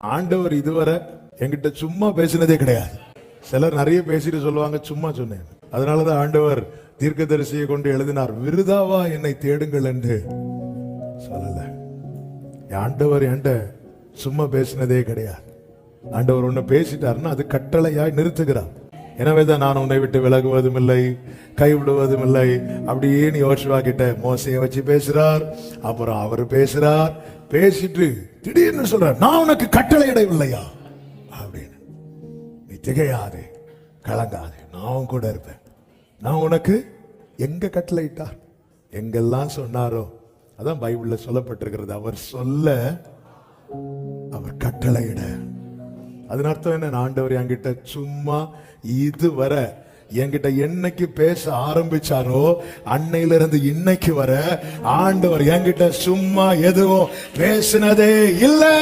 ஆண்டவர் இதுவரை என்கிட்ட சும்மா பேசினதே கிடையாது. சிலர் நிறைய பேசிட்டு சொல்லுவாங்க, சும்மா சொன்னேன். அதனாலதான் ஆண்டவர் தீர்க்கதரிசியை கொண்டு எழுதினார், விருதாவா என்னை தேடுங்கள் என்று சொல்லல. ஆண்டவர் என்கிட்ட சும்மா பேசினதே கிடையாது. ஆண்டவர் ஒண்ணு பேசிட்டாருன்னா அது கட்டளையாய் நிறுத்துகிறார். எனவேதான் நான் உன்னை விட்டு விலகுவதும் இல்லை, கைவிடுவதும் இல்லை. அப்படியே நீ யோசுவா கிட்ட மோசையை வச்சு பேசுறார், அப்புறம் அவர் பேசுறார். பேசிட்டு திடீர்னு சொல்றார், நான் உனக்கு கட்டளை இடவில்லையா அப்படின்னு. நீ திகையாதே, கலங்காதே, நான் கூட இருப்பேன். நான் உனக்கு எங்க கட்டளை இட்டார், எங்கெல்லாம் சொன்னாரோ அதான் பைபிள்ல சொல்லப்பட்டிருக்கிறது. அவர் சொல்ல, அவர் கட்டளையிட. அதன் அர்த்தம் என்ன? ஆண்டவர் என்கிட்ட சும்மா இதுவரை என்கிட்ட என்னைக்கு பேச ஆரம்பிச்சாரோ அன்னையிலிருந்து இன்னைக்கு வர ஆண்டவர் என்கிட்ட சும்மா எதுவும் பேசினதே இல்லை.